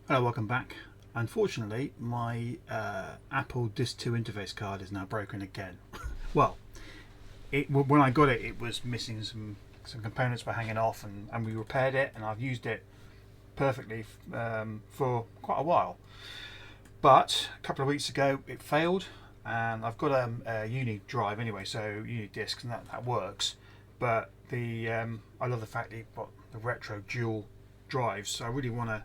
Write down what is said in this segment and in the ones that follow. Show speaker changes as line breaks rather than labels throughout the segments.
Hello, welcome back. Unfortunately, my Apple Disk 2 interface card is now broken again. Well, when I got it, it was missing some components were hanging off, and we repaired it, and I've used it perfectly for quite a while. But a couple of weeks ago, it failed, and I've got a uni drive anyway, so uni discs, and that works. But I love the fact that you've got the retro dual drives, so I really want to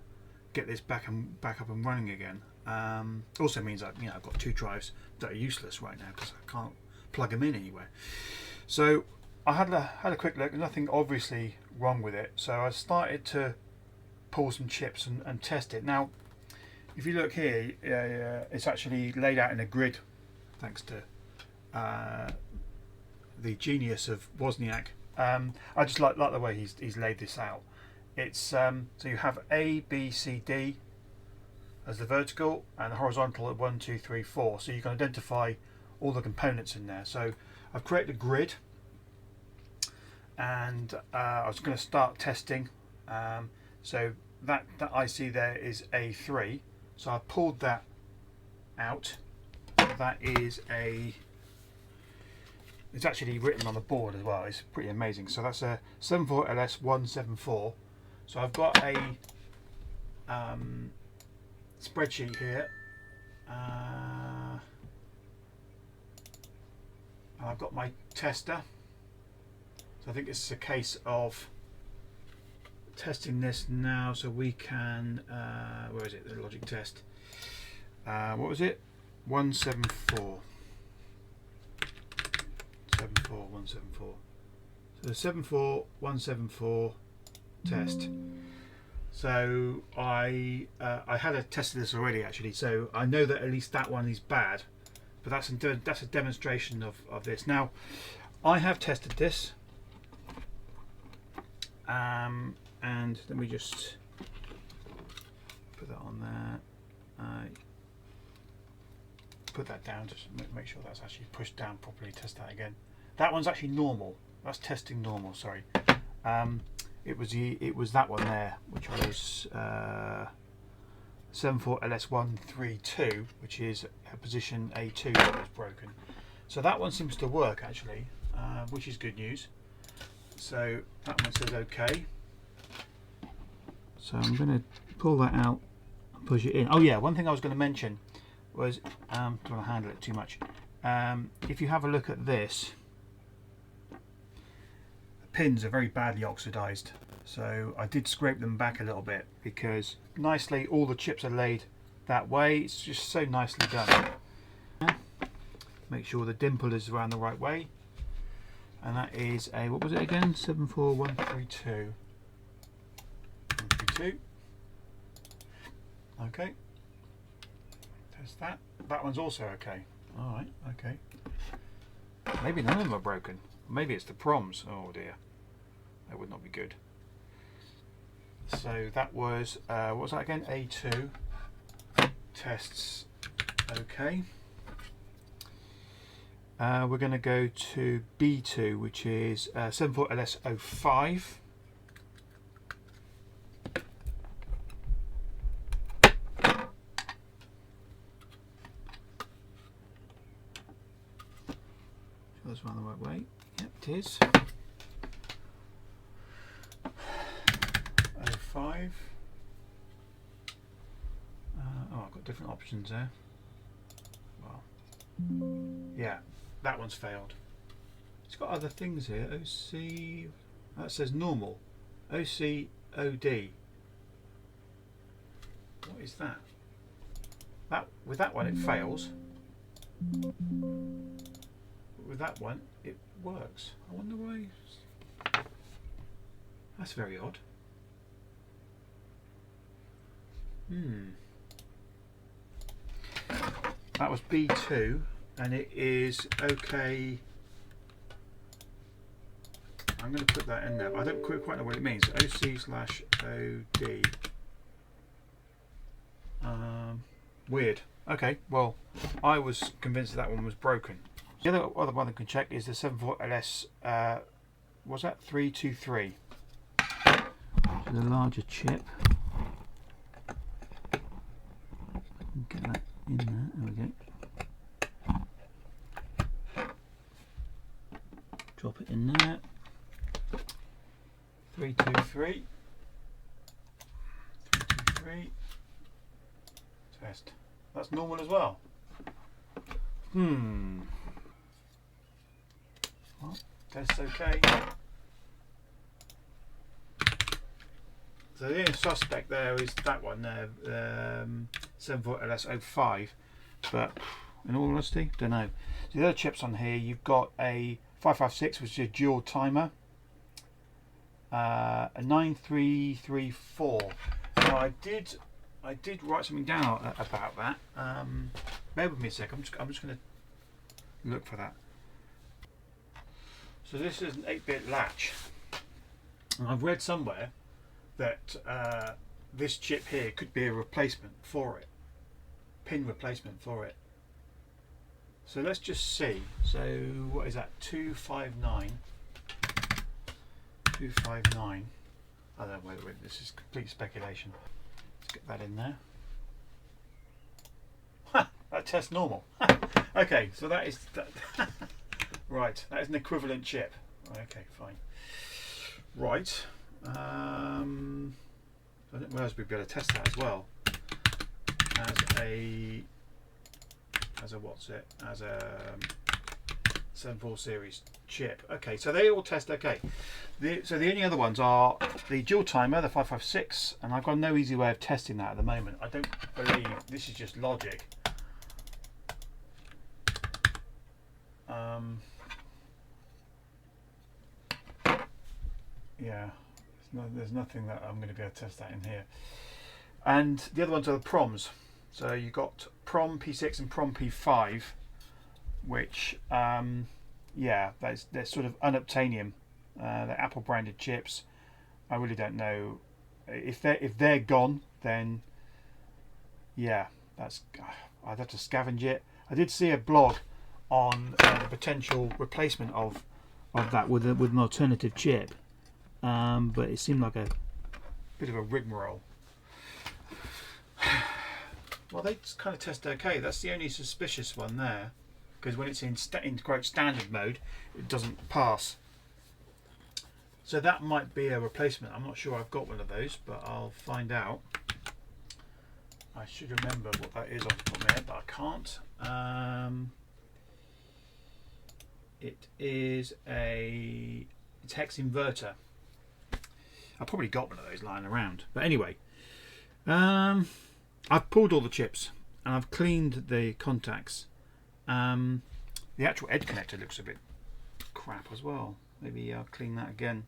get this back up and running again. Also means that I've got two drives that are useless right now because I can't plug them in anywhere. So I had a quick look. There's nothing obviously wrong with it, so I started to pull some chips and test it. Now, if you look here, it's actually laid out in a grid, thanks to the genius of Wozniak. I just like the way he's laid this out. It's so you have A, B, C, D as the vertical, and the horizontal at 1, 2, 3, 4. So you can identify all the components in there. So I've created a grid, and I was going to start testing. So that IC there is A3. So I pulled that out. That is it's actually written on the board as well. It's pretty amazing. So that's a 74LS174. So I've got a spreadsheet here, and I've got my tester. So I think it's a case of testing this now, so we can where is it, the logic test, what was it, 174 174. So the 74174 test. So I had tested this already actually, so I know that at least that one is bad, but that's a demonstration of this. Now I have tested this, and let me just put that on there. Put that down, just make sure that's actually pushed down properly. Test that again. That one's actually normal. That's testing normal. Sorry. It was that one there, which was 74LS132, which is position A2 that was broken. So that one seems to work actually, which is good news. So that one says OK. So I'm going to pull that out and push it in. Oh yeah, one thing I was going to mention was, don't want to handle it too much. If you have a look at this, pins are very badly oxidized, so I did scrape them back a little bit because nicely all the chips are laid that way. It's just so nicely done. Make sure the dimple is around the right way, and that is a, what was it again, 74132. 132. Okay, test that. That one's also okay. All right, okay. Maybe none of them are broken. Maybe it's the PROMs. Oh dear, that would not be good. So that was what was that again? A2 tests. Okay. We're going to go to B2, which is 74LS05. That's around the right way. Yep, it is. 05. Oh, I've got different options there. Well, yeah, that one's failed. It's got other things here. OC, that says normal. OCOD. What is that? With that one it fails. With that one it works. I wonder why. That's very odd. That was B2, and it is okay. I'm going to put that in there. I don't quite know what it means. OC/OD. Weird. Okay, well, I was convinced that one was broken. The other one I can check is the 74LS. Was that 323? The larger chip. get that in there. There we go. Drop it in there. 323. 323. Test. That's normal as well. Well, test's okay. So the only suspect there is that one there, 7V LS05. But in all honesty, don't know. So the other chips on here, you've got a 556, which is a dual timer, a 9334. Now I did write something down about that. Bear with me a sec. I'm just going to look for that. So this is an 8-bit latch, and I've read somewhere that this chip here could be a replacement for it, pin replacement for it. So let's just see. So what is that? 259. 259. I don't know whether this is complete speculation. Let's get that in there. Ha! That tests normal. Okay, so that is that. Right. That is an equivalent chip. Okay, fine. Right. I didn't realise we'd be able to test that as well as a what's it? As a 7.4 series chip. Okay, so they all test okay. So the only other ones are the dual timer, the 556, and I've got no easy way of testing that at the moment. I don't believe this is just logic. Yeah, there's nothing that I'm going to be able to test that in here. And the other ones are the PROMs. So you've got PROM P6 and PROM P5, which, yeah, they're sort of unobtainium. They're Apple branded chips. I really don't know if they're gone. Then, yeah, I'd have to scavenge it. I did see a blog on the potential replacement of that with an alternative chip, but it seemed like a bit of a rigmarole. Well, they kind of test okay. That's the only suspicious one there, because when it's in quote standard mode, it doesn't pass. So that might be a replacement. I'm not sure I've got one of those, but I'll find out. I should remember what that is off the top of my head, but I can't. It is it's hex inverter. I've probably got one of those lying around. But anyway, I've pulled all the chips and I've cleaned the contacts. The actual edge connector looks a bit crap as well. Maybe I'll clean that again.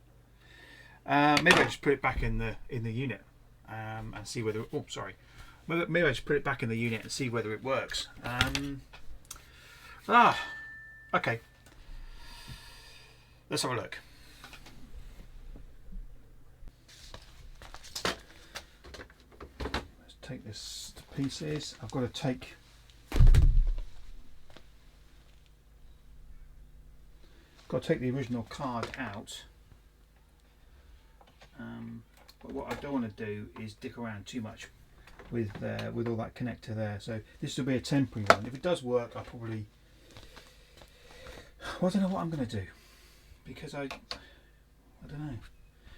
Maybe I just put it back in the unit and see whether. Oh, sorry. Maybe I just put it back in the unit and see whether it works. Okay. Let's have a look. Let's take this to pieces. I've got to take the original card out. But what I don't want to do is dick around too much with all that connector there. So this will be a temporary one. If it does work, I'll probably. Well, I don't know what I'm going to do, because I don't know.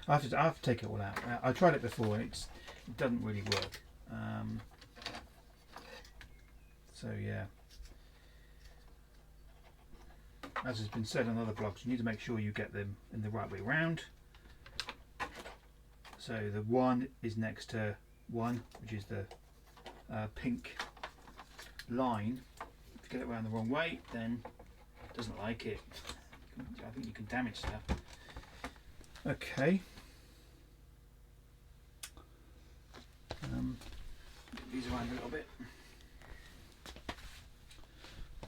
I have to take it all out. I tried it before and it doesn't really work. So yeah, as has been said on other blogs, you need to make sure you get them in the right way round. So the one is next to one, which is the pink line. If you get it around the wrong way, then it doesn't like it. I think you can damage stuff. Okay. Get these around a little bit.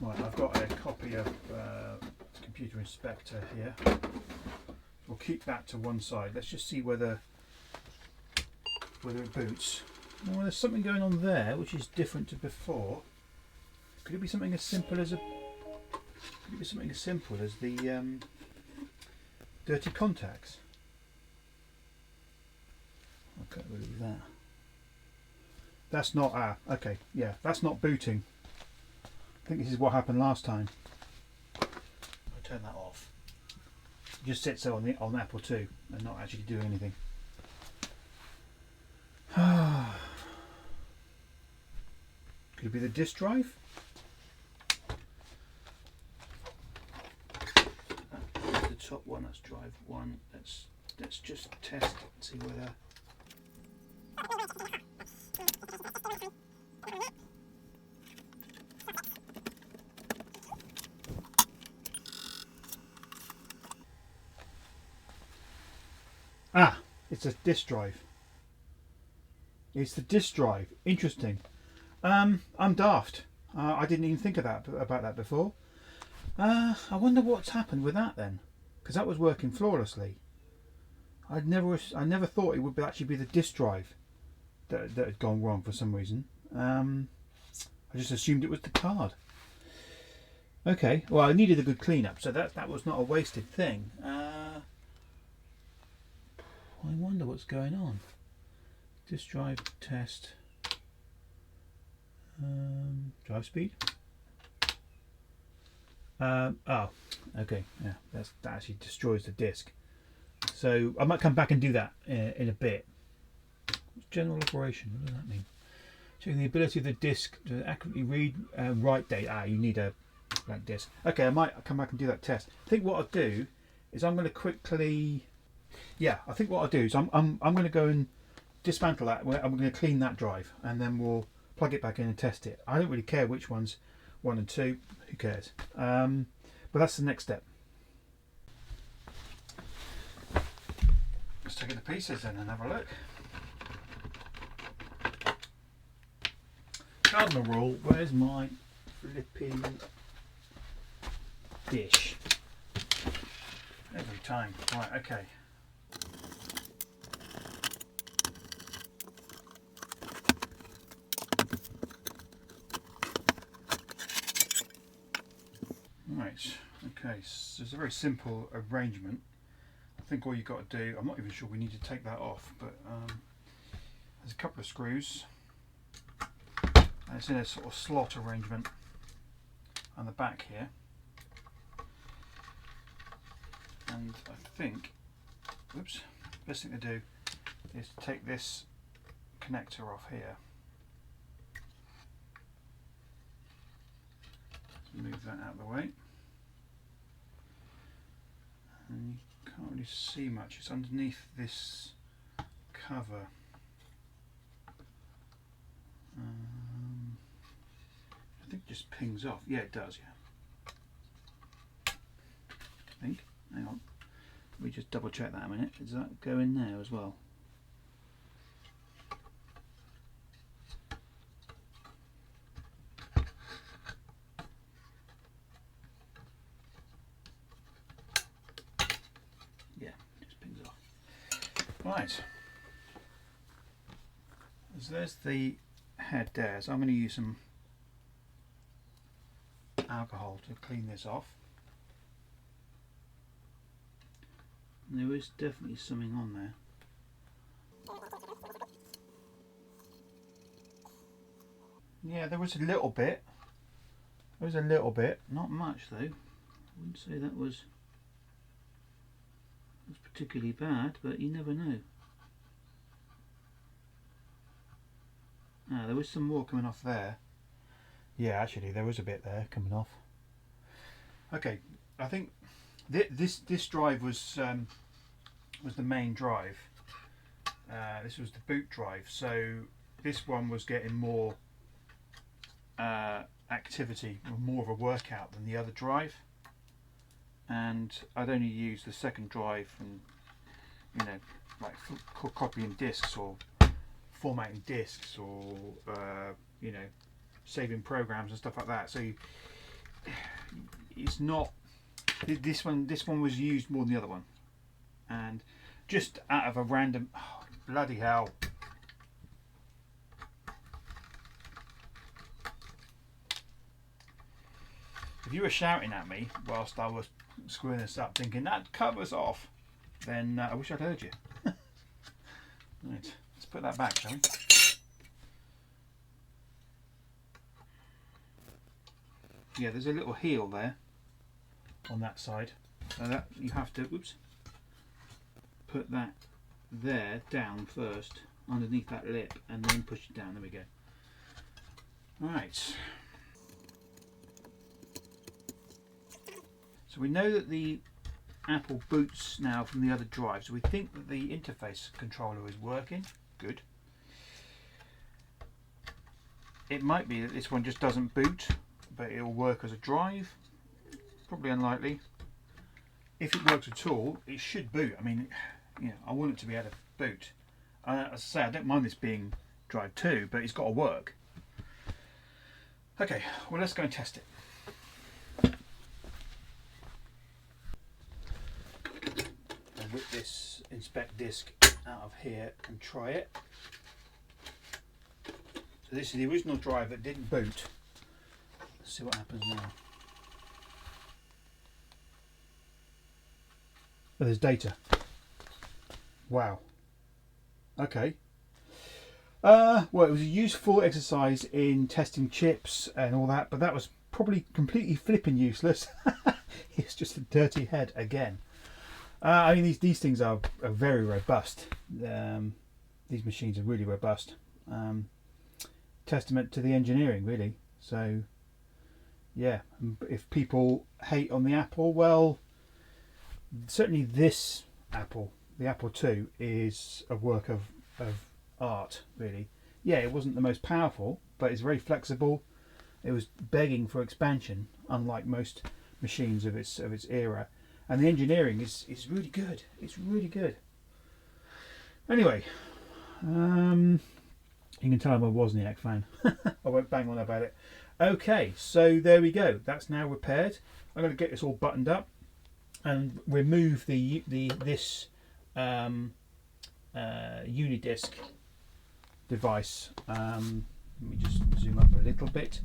Right, I've got a copy of Computer Inspector here. We'll keep that to one side. Let's just see whether it boots. Well, there's something going on there which is different to before. Could it be something as simple as the dirty contacts? I'll get rid of that. That's not, okay, yeah, that's not booting. I think this is what happened last time. I'll turn that off. It just sits there on Apple II and not actually doing anything. Could it be the disk drive? That's the top one, that's drive 1. Let's just test it and see whether... It's a disk drive. It's the disk drive. Interesting. I'm daft. I didn't even think of about that before. I wonder what's happened with that then, because that was working flawlessly. I never thought it would actually be the disk drive that had gone wrong for some reason. I just assumed it was the card. Okay, well, I needed a good cleanup, so that was not a wasted thing. I wonder what's going on. Disk drive test. Drive speed. Oh, okay, yeah, that actually destroys the disk. So I might come back and do that in a bit. General operation, what does that mean? Checking the ability of the disk to accurately read write data. You need a blank disk. Okay, I might come back and do that test. I think what I'll do is I'm going to quickly... Yeah, I think what I'll do is I'm going to go and dismantle that. I'm going to clean that drive and then we'll plug it back in and test it. I don't really care which one's 1 and 2. Who cares? But that's the next step. Let's take it to pieces then and have a look. Cardinal rule, where's my flipping dish? Every time. Right, okay. Right, okay, so it's a very simple arrangement. I think all you've got to do, I'm not even sure we need to take that off, but there's a couple of screws. And it's in a sort of slot arrangement on the back here. And I think, oops, best thing to do is to take this connector off here. Let's move that out of the way. And you can't really see much, it's underneath this cover. I think it just pings off. Yeah, it does, yeah. I think. Hang on. Let me just double check that a minute. Does that go in there as well? Yeah, just pings off. Right. So there's the head there. So I'm going to use some alcohol to clean this off. And there is definitely something on there. Yeah, there was a little bit. There was a little bit, not much though. I wouldn't say that was particularly bad, but you never know. Ah, there was some more coming off there. Yeah, actually, there was a bit there coming off. Okay, I think this drive was the main drive. This was the boot drive, so this one was getting more activity, more of a workout than the other drive. And I'd only use the second drive from, you know, like copying discs or formatting discs or you know, saving programs and stuff like that. So it's not, this one was used more than the other one, and just out of a random, oh, bloody hell, if you were shouting at me whilst I was screwing this up thinking that covers off, then I wish I'd heard you. Right, let's put that back, shall we? yeah, there's a little heel there on that side. So that you have to, oops, put that there down first underneath that lip and then push it down. There we go. Right. So we know that the Apple boots now from the other drive, so we think that the interface controller is working. Good. It might be that this one just doesn't boot, but it'll work as a drive. Probably unlikely. If it works at all, it should boot. I mean, you know, I want it to be able to boot. As I say, I don't mind this being drive 2, but it's got to work. Okay, well, let's go and test it. And whip this inspect disc out of here and try it. So this is the original drive that didn't boot. Let's see what happens now. Oh, there's data. Wow. Okay. Well, it was a useful exercise in testing chips and all that, but that was probably completely flipping useless. It's just a dirty head again. I mean, these things are very robust. These machines are really robust. Testament to the engineering, really. So, yeah, if people hate on the Apple, well, certainly this Apple, the Apple II, is a work of art, really. Yeah, it wasn't the most powerful, but it's very flexible. It was begging for expansion, unlike most machines of its era. And the engineering is really good. It's really good. Anyway, you can tell I'm a Wozniak fan. I won't bang on about it. Okay, so there we go. That's now repaired. I'm going to get this all buttoned up and remove this Unidisc device. Let me just zoom up a little bit.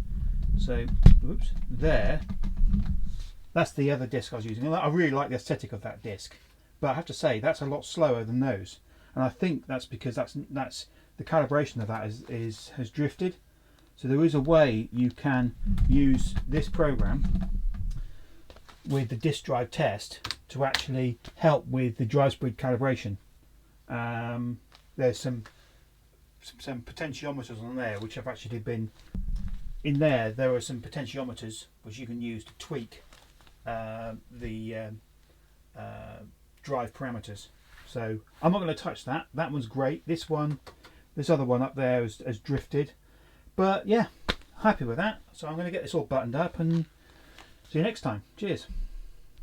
So, oops, there. That's the other disc I was using. I really like the aesthetic of that disc, but I have to say that's a lot slower than those, and I think that's because that's the calibration of that has drifted. So there is a way you can use this program with the disk drive test to actually help with the drive speed calibration. There's some potentiometers on there which have actually been in there. There are some potentiometers which you can use to tweak the drive parameters. So I'm not going to touch that. That one's great. This other one up there has drifted, but yeah, happy with that. So I'm going to get this all buttoned up and see you next time. Cheers.